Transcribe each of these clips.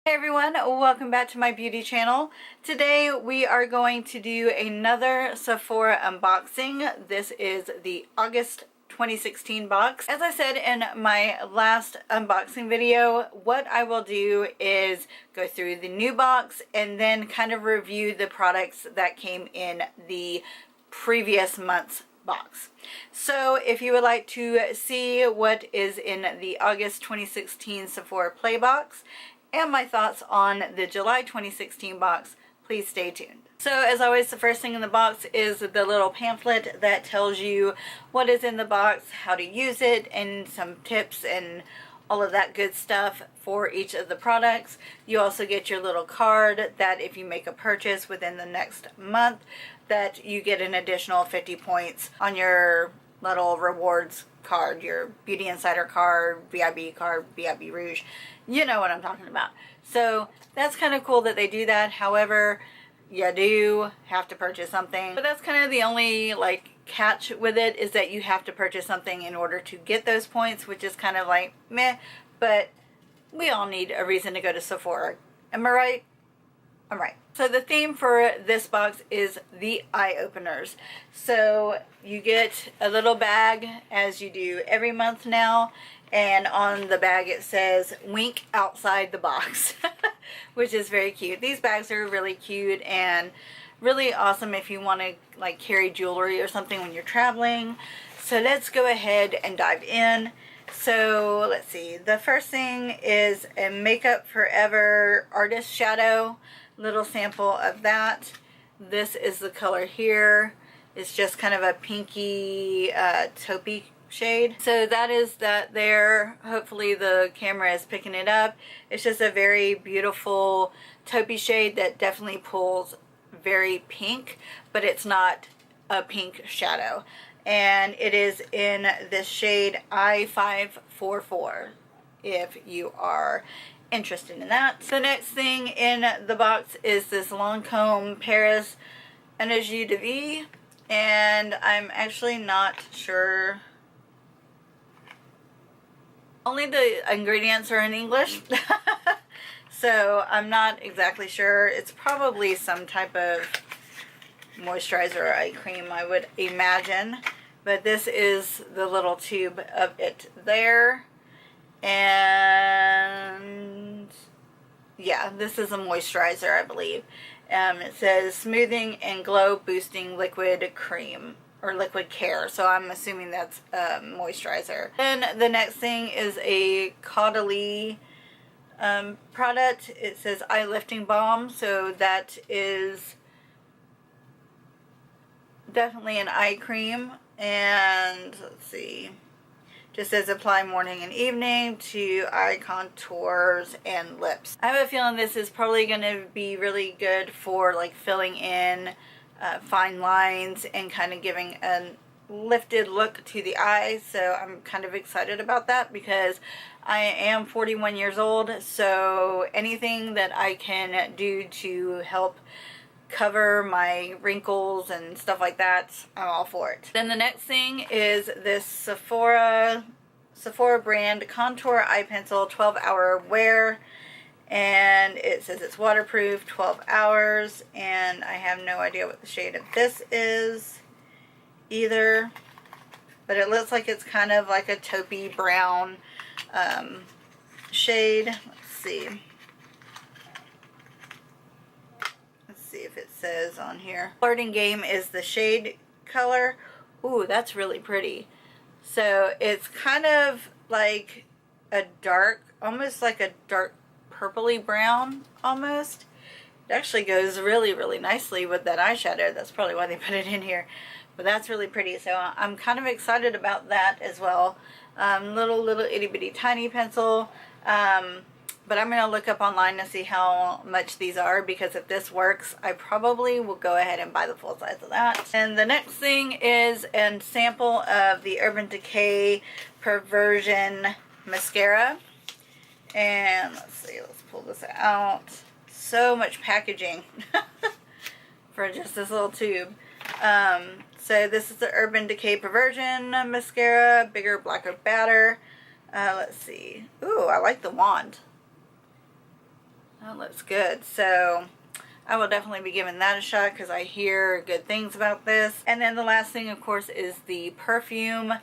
Hey everyone, welcome back to my beauty channel. Today we are going to do another Sephora unboxing. This is the August 2016 box. As I said in my last unboxing video, what I will do is go through the new box and then kind of review the products that came in the previous month's box. So if you would like to see what is in the August 2016 Sephora Play box and my thoughts on the July 2016 box, please stay tuned. So as always, the first thing in the box is the little pamphlet that tells you what is in the box, how to use it, and some tips and all of that good stuff for each of the products. You also get your little card that if you make a purchase within the next month, that you get an additional 50 points on your little rewards card, your Beauty Insider card, VIB Rouge. You know what I'm talking about. So that's kind of cool that they do that. However, you do have to purchase something. But that's kind of the only catch with it, is that you have to purchase something in order to get those points, which is kind of like meh. But we all need a reason to go to Sephora. Am I right? I'm right. So the theme for this box is the eye openers. So you get a little bag, as you do every month now, and on the bag it says "Wink outside the box," which is very cute. These bags are really cute and really awesome if you want to carry jewelry or something when you're traveling. So let's go ahead and dive in. So let's see, the first thing is a Makeup Forever Artist Shadow. Little sample of that. This is the color here. It's just kind of a pinky taupey shade. So that is that there. Hopefully the camera is picking it up. It's just a very beautiful taupey shade that definitely pulls very pink, but it's not a pink shadow. And it is in this shade I-544 if you are interested in that. The next thing in the box is this Lancome Paris Energie de Vie, and I'm actually not sure. Only the ingredients are in English. So I'm not exactly sure. It's probably some type of moisturizer or eye cream, I would imagine. But this is the little tube of it there. And yeah, this is a moisturizer, I believe. It says smoothing and glow boosting liquid cream or liquid care, so I'm assuming that's moisturizer. Then the next thing is a Caudalie product. It says eye lifting balm, so that is definitely an eye cream. And let's see, just says apply morning and evening to eye contours and lips. I have a feeling this is probably going to be really good for filling in fine lines and kind of giving a lifted look to the eyes. So I'm kind of excited about that because I am 41 years old. So anything that I can do to help cover my wrinkles and stuff like that, I'm all for it. Then the next thing is this Sephora brand contour eye pencil 12-hour wear, and it says it's waterproof, 12 hours, and I have no idea what the shade of this is either, but it looks like it's kind of like a taupey brown shade. Let's see if it says on here. Flirting Game is the shade color. Ooh, that's really pretty. So it's kind of like a dark, almost like a dark purpley brown almost. It actually goes really, really nicely with that eyeshadow. That's probably why they put it in here. But that's really pretty. So I'm kind of excited about that as well. Little itty bitty tiny pencil. But I'm going to look up online to see how much these are, because if this works, I probably will go ahead and buy the full size of that. And the next thing is a sample of the Urban Decay Perversion Mascara. And let's see, let's pull this out. So much packaging for just this little tube. So this is the Urban Decay Perversion Mascara, bigger, blacker, badder. Let's see. Ooh, I like the wand. That looks good. So I will definitely be giving that a shot because I hear good things about this. And then the last thing, of course, is the perfume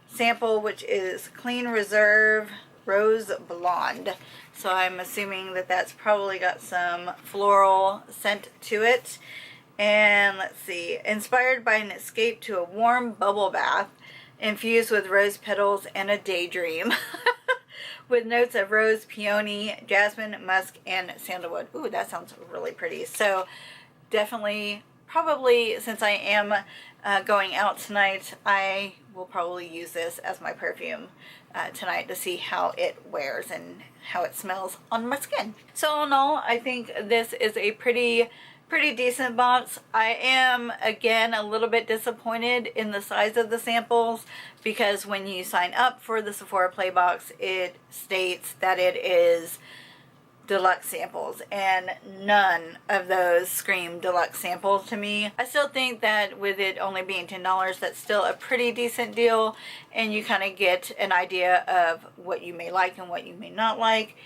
sample, which is Clean Reserve Rose Blonde. So I'm assuming that that's probably got some floral scent to it. And let's see, inspired by an escape to a warm bubble bath infused with rose petals and a daydream. With notes of rose, peony, jasmine, musk, and sandalwood. Ooh, that sounds really pretty. So definitely, probably, since I am going out tonight, I will probably use this as my perfume tonight to see how it wears and how it smells on my skin. So all in all, I think this is a pretty decent box. I am, again, a little bit disappointed in the size of the samples because when you sign up for the Sephora Play box, it states that it is deluxe samples, and none of those scream deluxe samples to me. I still think that with it only being $10, that's still a pretty decent deal, and you kind of get an idea of what you may like and what you may not like.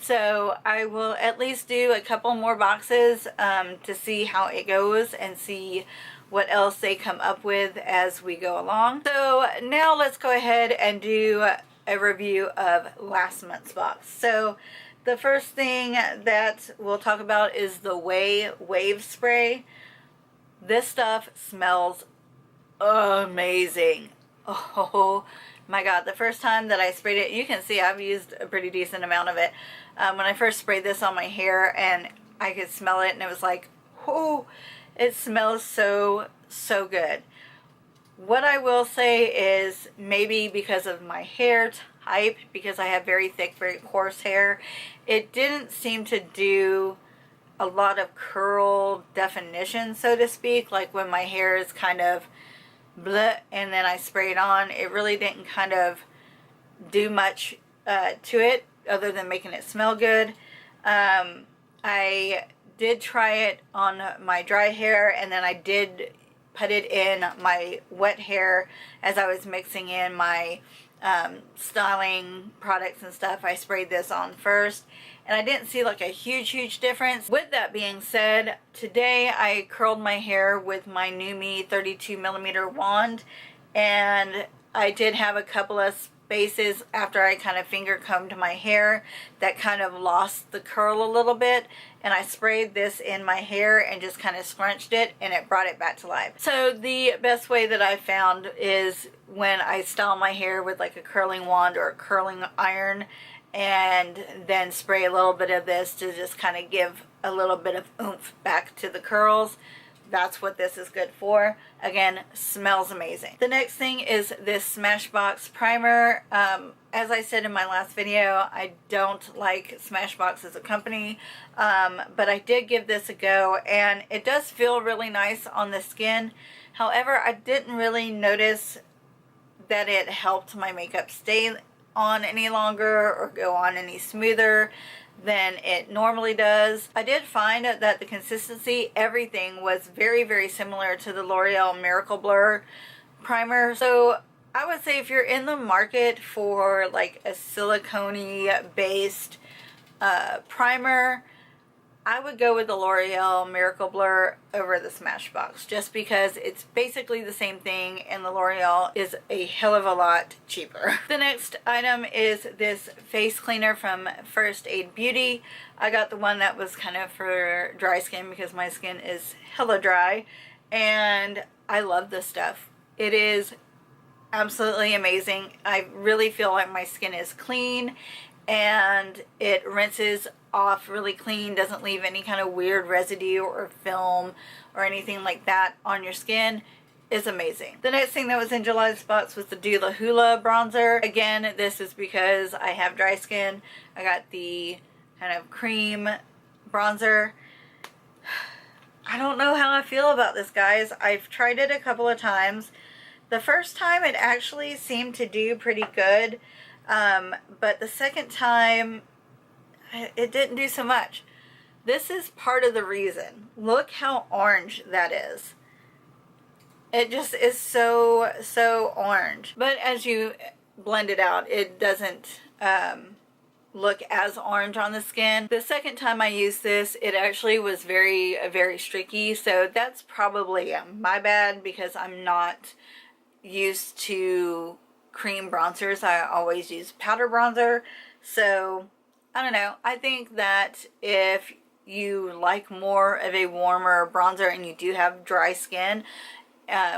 So I will at least do a couple more boxes to see how it goes and see what else they come up with as we go along. So now let's go ahead and do a review of last month's box. So the first thing that we'll talk about is the Wave Spray. This stuff smells amazing. Oh my god, the first time that I sprayed it, you can see I've used a pretty decent amount of it. When I first sprayed this on my hair and I could smell it and it was like, oh, it smells so good. What I will say is maybe because of my hair type, because I have very thick, very coarse hair, it didn't seem to do a lot of curl definition, so to speak. Like when my hair is kind of bleh and then I spray it on, it really didn't kind of do much to it other than making it smell good. I did try it on my dry hair, and then I did put it in my wet hair as I was mixing in my styling products and stuff. I sprayed this on first, and I didn't see like a huge difference. With that being said, today I curled my hair with my NuMe 32mm wand, and I did have a couple of spaces after I kind of finger combed my hair that kind of lost the curl a little bit, and I sprayed this in my hair and just kind of scrunched it, and it brought it back to life. So the best way that I found is when I style my hair with like a curling wand or a curling iron, and then spray a little bit of this to just kind of give a little bit of oomph back to the curls. That's what this is good for. Again, smells amazing. The next thing is this Smashbox primer. As I said in my last video, I don't like Smashbox as a company, but I did give this a go, and it does feel really nice on the skin. However, I didn't really notice that it helped my makeup stay on any longer or go on any smoother than it normally does. I did find that the consistency, everything was very similar to the L'Oreal Miracle Blur primer. So I would say if you're in the market for like a silicone based primer, I would go with the L'Oreal Miracle Blur over the Smashbox, just because it's basically the same thing and the L'Oreal is a hell of a lot cheaper. The next item is this face cleaner from First Aid Beauty. I got the one that was kind of for dry skin because my skin is hella dry, and I love this stuff. It is absolutely amazing. I really feel like my skin is clean, and it rinses off really clean, doesn't leave any kind of weird residue or film or anything like that on your skin. Is amazing. The next thing that was in July's box was the Dula Hula bronzer. Again, this is because I have dry skin. I got the kind of cream bronzer. I don't know how I feel about this, guys. I've tried it a couple of times. The first time it actually seemed to do pretty good, but the second time it didn't do so much. This is part of the reason. Look how orange that is. It just is so orange. But as you blend it out, it doesn't look as orange on the skin. The second time I used this, it actually was very, very streaky, so that's probably my bad because I'm not used to cream bronzers. I always use powder bronzer, so I don't know. I think that if you like more of a warmer bronzer and you do have dry skin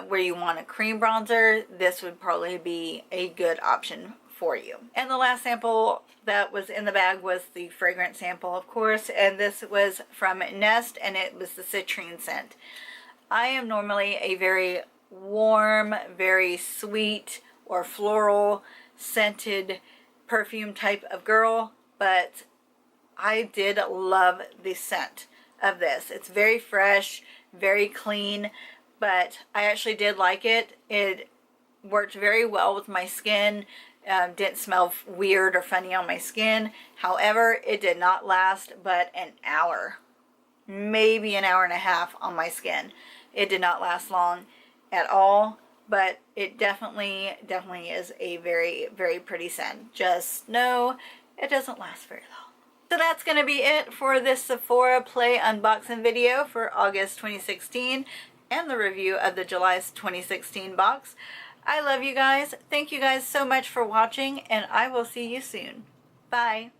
where you want a cream bronzer, this would probably be a good option for you. And the last sample that was in the bag was the fragrance sample, of course, and this was from Nest, and it was the citrine scent. I am normally a very warm, very sweet or floral scented perfume type of girl, but I did love the scent of this. It's very fresh, very clean, but I actually did like it. It worked very well with my skin. Didn't smell weird or funny on my skin. However, it did not last but an hour, maybe an hour and a half on my skin. It did not last long at all, but it definitely is a very, very pretty scent. Just know it doesn't last very long. So that's going to be it for this Sephora Play unboxing video for August 2016 and the review of the July 2016 box. I love you guys. Thank you guys so much for watching, and I will see you soon. Bye.